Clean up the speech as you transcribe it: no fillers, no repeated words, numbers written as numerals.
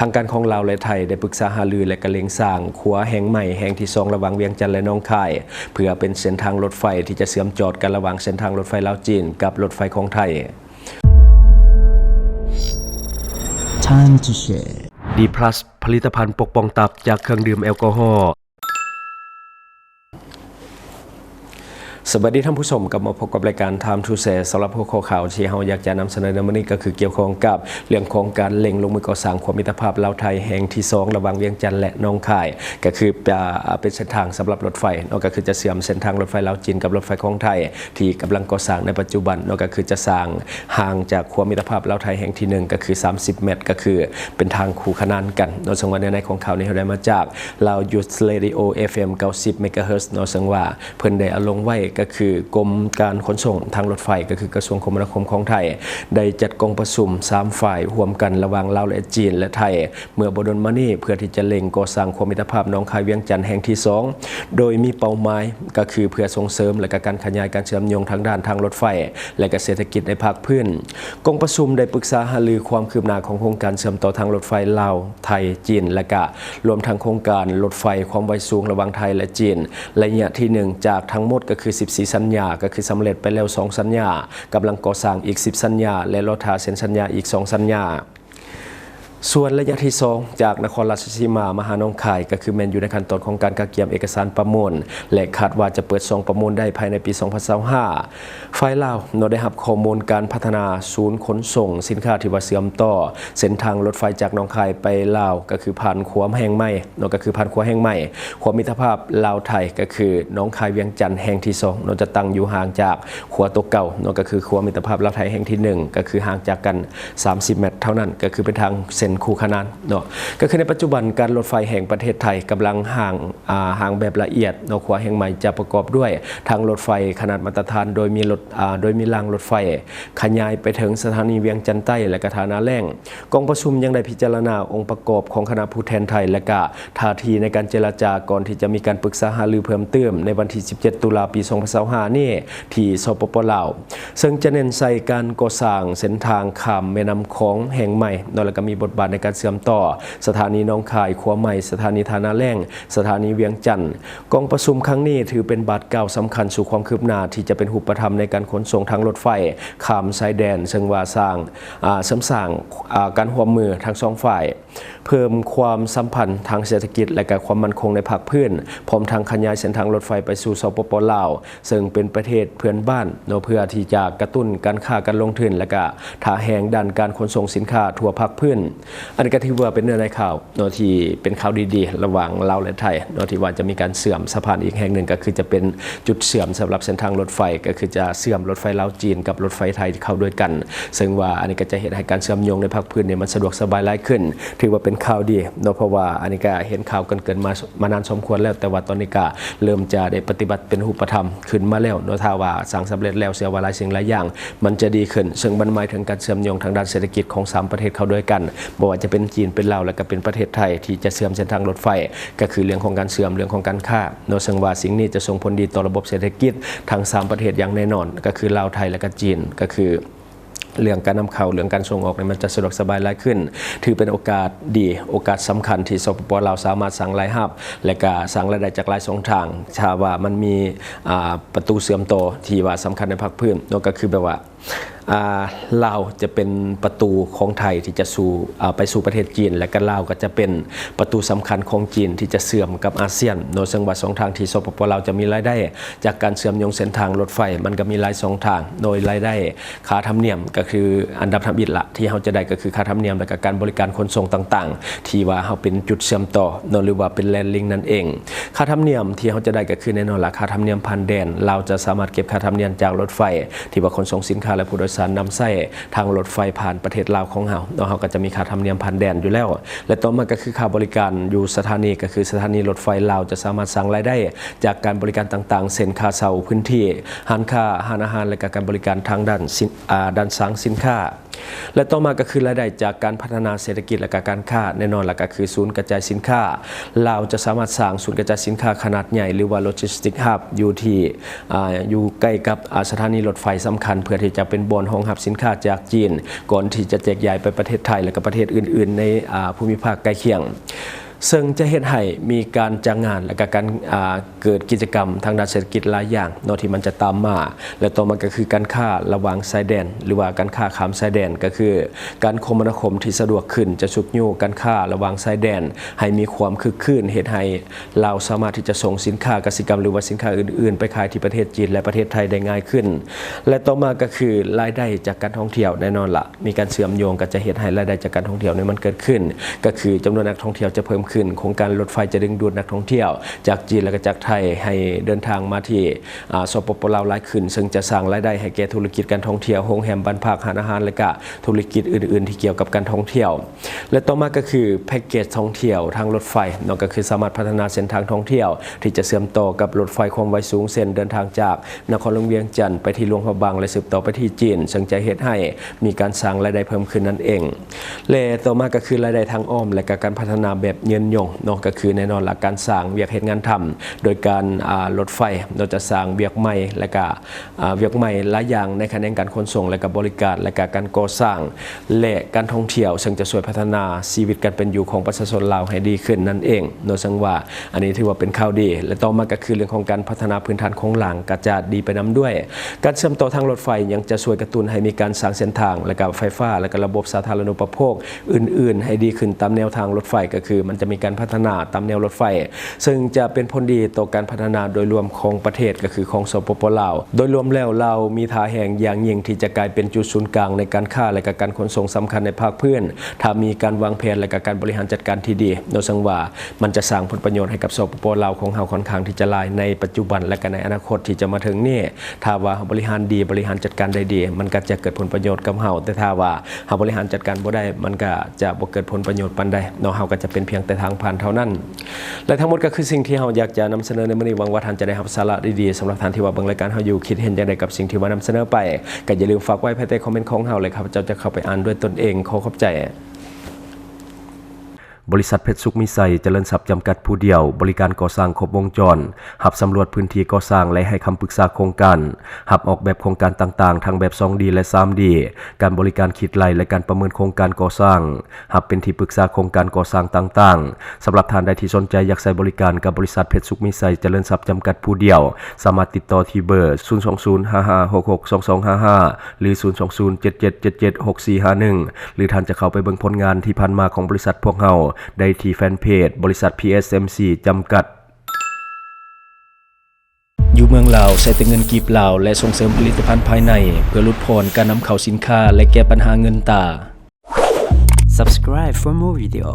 ทางการของลาวและไทยได้ปรึกษาหารือและกระเล็งสร้างขัวแห่งใหม่แห่งที่2ระหว่างเวียงจันทน์และหนองคายเพื่อเป็นเส้นทางรถไฟที่จะเชื่อมจอดกันระหว่างเส้นทางรถไฟลาวจีนกับรถไฟของไทย Time to share D+ ผลิตภัณฑ์ปกป้องตับจากเครื่องดื่มแอลกอฮอล์สวัสดีท่านผู้ชมกลับมาพบกับรายการ Time to Share สำหรับหัวข้อข่าวที่เราอยากจะนำเสนอในวันนี้ก็คือเกี่ยวข้องกับเรื่องของการเล็งลงมือก่อสร้างความมิตรภาพลาวไทยแห่งที่2ระหว่างเวียงจันทน์และหนองคายก็คือเป็นเส้นทางสำหรับรถไฟนอกก็คือจะเชื่อมเส้นทางรถไฟลาวจีนกับรถไฟของไทยที่กำลังก่อสร้างในปัจจุบันนอกก็คือจะสร้างห่างจากความมิตรภาพลาวไทยแห่งที่1ก็คือ30 เมตรก็คือเป็นทางคู่ขนานกันโดยสังวาในของข่าวนี้เราได้มาจากลาวยูสเรดิโอ FM 90 เมกะเฮิรตซ์โดยสังวาเพิ่นได้เอาลงไว้ก็คือกรมการขนส่งทางรถไฟก็คือกระทรวงคมนาคมของไทยได้จัดกองประชุม3ฝ่ายร่วมกันระหว่างลาวและจีนและไทยเมื่อบ่ดนมานี้เพื่อที่จะเล็งก่อสร้างความมิตรภาพหนองคายเวียงจันทน์แห่งที่2โดยมีเป้าหมายก็คือเพื่อส่งเสริมและการขยายการเชื่อมโยงทางด้านทางรถไฟและเศรษฐกิจในภาคพื้นกองประชุมได้ปรึกษาหารือความคืบหน้าของโครงการเชื่อมต่อทางรถไฟลาวไทยจีนและก็รวมทั้งโครงการรถไฟความไวสูงระหว่างไทยและจีนระยะที่1จากทั้งหมดก็คือ14สัญญาก็คือสำเร็จไปแล้ว2สัญญากำลังก่อสร้างอีก10สัญญาและรอทาเซ็นสัญญาอีก2สัญญาส่วนระยะที่2จากนครราชสีมามาหาหนองคายก็คือแมนอยู่ในขั้นตอนของการกะเกียมเอกสารประมูลและคาดว่าจะเปิดส่งประมูลได้ภายในปี2025ฝ่ายลาวได้รับข้อมูลการพัฒนาศูนย์ขนส่งสินค้าที่ว่าเชื่อมต่อเส้นทางรถไฟจากหนองคายไปลาวก็คือผ่านขัวแห่งใหม่ก็คือผ่านขัวแห่งใหม่ความมิตรภาพลาวไทยก็คือหนองคายเวียงจันทน์แห่งที่2จะตั้งอยู่ห่างจากขัวตัวเก่าก็คือขัวมิตรภาพลาวไทยแห่งที่1ก็คือห่างจากกัน30 เมตรเท่านั้นก็คือเป็นทางเส้นคู่ขนานก็คือในปัจจุบันการรถไฟแห่งประเทศไทยกำลังห่างแบบละเอียดขัวแห่งใหม่จะประกอบด้วยทางรถไฟขนาดมาตรฐานโดยมีรางรถไฟขยายไปถึงสถานีเวียงจันทน์ใต้และกฐานาแร่งกองประชุมยังได้พิจารณาองค์ประกอบของคณะผู้แทนไทยและก็ท่าทีในการเจรจาก่อนที่จะมีการปรึกษาหารือเพิ่มเติมในวันที่17 ตุลาคมปี2025นี้ที่สปป.ลาวซึ่งจะเน้นใส่การก่อสร้างเส้นทางข้ามแม่น้ำโขงแห่งใหม่และก็มีบทบาทในการเชื่อมต่อสถานีหนองคายขัวใหม่สถานีฐานาแร่งสถานีเวียงจันทน์กองประชุมครั้งนี้ถือเป็นบาทเก่าสำคัญสู่ความคืบหน้าที่จะเป็นหุปธรรมในการขนส่งทางรถไฟข้ามชายแดนซึ่งว่าสร้างเสริมสร้างการร่วมมือทั้งสองฝ่ายเพิ่มความสัมพันธ์ทางเศรษฐกิจและก็ความมั่นคงในภาคพื้นพร้อมทางขยายเส้นทางรถไฟไปสู่สปป.ลาวซึ่งเป็นประเทศเพื่อนบ้านเพื่อที่จะกระตุ้นการค้าการลงทุนและก็ท่าแห่งด้านการขนส่งสินค้าทั่วภาคพื้นอันนี้ก็ถือว่าเป็นเนื้อในข่าวที่เป็นข่าวดีๆระหว่างลาวและไทยที่ว่าจะมีการเชื่อมสะพานอีกแห่งหนึ่งก็คือจะเป็นจุดเชื่อมสำหรับเส้นทางรถไฟก็คือจะเชื่อมรถไฟลาวจีนกับรถไฟไทยเข้าด้วยกันซึ่งว่าอันนี้ก็จะเห็นให้การเชื่อมโยงในภาคพื้นเนี่ยมันสะดวกสบายหลายขึ้นถือว่าเป็นข่าวดีเพราะว่าอันนี้ก็เห็นข่าวกันเกินมานานสมควรแล้วแต่ว่าตอนนี้ก็เริ่มจะได้ปฏิบัติเป็นรูปธรรมขึ้นมาแล้วถ้าว่าสั่งสำเร็จแล้วเสียว่าหลายสิ่งหลายอย่างมันจะดีขึ้นซึ่งมันหมายถึงการเชื่อมโยงทางด้านเศรษฐกิจของ3ประเทศเข้าด้วยกันบ่ว่าจะเป็นจีนเป็นลาวและก็เป็นประเทศไทยที่จะเชื่อมเส้นทางรถไฟก็คือเรื่องของการเชื่อมเรื่องของการค้าซึ่งว่าสิ่งนี้จะส่งผลดีต่อระบบเศรษฐกิจทั้ง3ประเทศอย่างแน่นอนก็คือลาวไทยและก็จีนก็คือเรื่องการนำเข้าเรื่องการส่งออกมันจะสะดวกสบายหลายขึ้นถือเป็นโอกาสดีโอกาสสำคัญที่สปป.ลาวสามารถสร้างรายรับและก็สร้างรายได้จากหลายช่องทางถ้าว่ามันมีประตูเชื่อมต่อที่ว่าสำคัญในภาคพื้นก็คือแบบว่าลาวจะเป็นประตูของไทยที่จะไปสู่ประเทศจีนและก็ลาวก็จะเป็นประตูสำคัญของจีนที่จะเชื่อมกับอาเซียนซึ่งว่า2ทางที่สปป.ลาวจะมีรายได้จากการเชื่อมโยงเส้นทางรถไฟมันก็มีหลาย2ทางโดยรายได้ค่าธรรมเนียมก็คืออันดับทับอิฐละที่เราจะได้ก็คือค่าธรรมเนียมและก็การบริการขนส่งต่างๆที่ว่าเราเป็นจุดเชื่อมต่อหรือว่าเป็นแลนด์ลิงก์นั่นเองค่าธรรมเนียมที่เราจะได้ก็คือแน่นอนละค่าธรรมเนียมผ่านแดนเราจะสามารถเก็บค่าธรรมเนียมจากรถไฟที่ว่าขนส่งสินค้าและผู้โดยสารนำใช้ทางรถไฟผ่านประเทศลาวของเราก็จะมีค่าธรรมเนียมผ่านแดนอยู่แล้วและต่อมาก็คือค่าบริการอยู่สถานีก็คือสถานีรถไฟลาวจะสามารถสร้างรายได้จากการบริการต่างๆเช่นค่าเช่าพื้นที่ร้านค้าร้านอาหารและการบริการทางด้านสร้างสินค้า และต่อมาก็คือรายได้จากการพัฒนาเศรษฐกิจและการค้าแน่นอนและก็คือศูนย์กระจายสินค้าเราจะสามารถสร้างศูนย์กระจายสินค้าขนาดใหญ่หรือว่าโลจิสติกส์ฮับอยู่ที่อยู่ใกล้กับสถานีรถไฟสำคัญเพื่อที่จะเป็นบ่อนรองรับสินค้าจากจีนก่อนที่จะแจกจ่ายไปประเทศไทยและก็ประเทศอื่นๆในภูมิภาคใกล้เคียงซึ่งจะเฮ็ดให้มีการจ้างงานและก็การเกิดกิจกรรมทางด้านเศรษฐกิจหลายอย่างเนาะที่มันจะตามมาและต่อมาก็คือการค้าระหว่างชายแดนหรือว่าการค้าข้ามชายแดนก็คือการคมนาคมที่สะดวกขึ้นจะฉุกอยู่การค้าระหว่างชายแดนให้มีความคึกคืนเฮ็ดให้เราสามารถที่จะส่งสินค้ากสิกรรมหรือว่าสินค้าอื่นๆไปขายที่ประเทศจีนและประเทศไทยได้ง่ายขึ้นและต่อมาก็คือรายได้จากการท่องเที่ยวแน่นอนละมีการเชื่อมโยงก็จะเฮ็ดให้รายได้จากการท่องเที่ยวนี้มันเกิดขึ้นก็คือจำนวนนักท่องเที่ยวจะเพิ่มขึ้นโครงการรถไฟจะดึงดูดนักท่องเที่ยวจากจีนและก็จากไทยให้เดินทางมาที่สปป.ลาวหลายขึ้นซึ่งจะสร้างรายได้ให้แก่ธุรกิจการท่องเที่ยวโรงแรมบ้านพักร้านอาหารและก็ธุรกิจอื่นๆที่เกี่ยวกับการท่องเที่ยวและต่อมาก็คือแพ็กเกจท่องเที่ยวทางรถไฟนั่นก็คือสามารถพัฒนาเส้นทางท่องเที่ยวที่จะเชื่อมต่อกับรถไฟความไวสูงเส้นเดินทางจากนครหลวงเวียงจันทร์ไปที่หลวงพระบางและสืบต่อไปที่จีนซึ่งจะเฮ็ดให้มีการสร้างรายได้เพิ่มขึ้นนั่นเองและต่อมาก็คือรายได้ทางอ้อมและก็การพัฒนาแบบยืนยงเนาะก็คือแน่นอนหลักการสร้างเวียกเฮ็ดงานทำโดยการรถไฟเราจะสร้างเวียกใหม่และก็เวียกใหม่หลายอย่างในแขนงการขนส่งและก็บริการและก็การก่อสร้างและการท่องเที่ยวซึ่งจะช่วยพัฒนาชีวิตการเป็นอยู่ของประชาชนลาวให้ดีขึ้นนั่นเองโดยซึ่งว่าอันนี้ถือว่าเป็นข่าวดีและต่อมาก็คือเรื่องของการพัฒนาพื้นฐานโครงหลังก็จะดีไปนํด้วยการเชื่อมต่อทางรถไฟยังจะช่วยกระตุ้นให้มีการสร้างเส้นทางและก็ไฟฟ้าและก็ระบบสาธารณูปโภคอื่นๆให้ดีขึ้นตามแนวทางรถไฟก็คือมันจะมีการพัฒนาตามแนวรถไฟซึ่งจะเป็นผลดีต่อการพัฒนาโดยรวมของประเทศก็คือของสปป.ลาวโดยรวมแล้วเรามีท่าแห่งอย่างยิ่งที่จะกลายเป็นจุดศูนย์กลางในการค้าและก็การขนส่งสำคัญในภาคพื้นถ้ามีการวางแผนและก็การบริหารจัดการที่ดีโดยสังว่ามันจะสร้างผลประโยชน์ให้กับสปป.ลาวของเฮาค่อนข้างที่จะหลายในปัจจุบันและก็ในอนาคตที่จะมาถึงนี่ถ้าว่าบริหารดีบริหารจัดการได้ดีมันก็จะเกิดผลประโยชน์กับเฮาแต่ถ้าว่าเฮาบริหารจัดการบ่ได้มันก็จะบ่เกิดผลประโยชน์ปานใดเนาะเฮาก็จะเป็นเพียงแต่ทางผ่านเท่านั้นและทั้งหมดก็คือสิ่งที่เฮาอยากจะนำเสนอในมื้อนี้หวังว่าท่านจะได้รับสาระดีๆสำหรับท่านที่ว่าเบิ่งรายการเฮาอยู่คิดเห็นจังไดกับสิ่งที่ว่านำเสนอไปก็อย่าลืมฝากไว้ภายใต้คอมเมนต์ของเฮาเลยครับเจ้าจะเข้าไปอ่านด้วยตนเองขอขอบใจบริษัทเพชรสุขมิไซเจริญทรัพย์จำกัดผู้เดียวบริการก่อสร้างครบวงจรหับสำรวจพื้นที่ก่อสร้างและให้คำปรึกษาโครงการหับออกแบบโครงการต่างๆทั้งแบบ 2D และ 3D การบริการคิดไล่และการประเมินโครงการก่อสร้างหับเป็นที่ปรึกษาโครงการก่อสร้างต่างๆสำหรับท่านใดที่สนใจอยากใช้บริการกับบริษัทเพชรสุขมิไซเจริญทรัพย์จำกัดผู้เดียวสามารถติดต่อที่เบอร์ 02055662255 หรือ 02077776451 หรือท่านจะเข้าไปเบิ่งผลงานที่ผ่านมาของบริษัทพวกเฮาได้ที่แฟนเพจบริษัท PSMC จำกัดอยู่เมืองลาวใช้แต่เงินกีบลาวและส่งเสริมผลิตภัณฑ์ภายในเพื่อลดผ่อนการนำเข้าสินค้าและแก้ปัญหาเงินตา Subscribe for more video.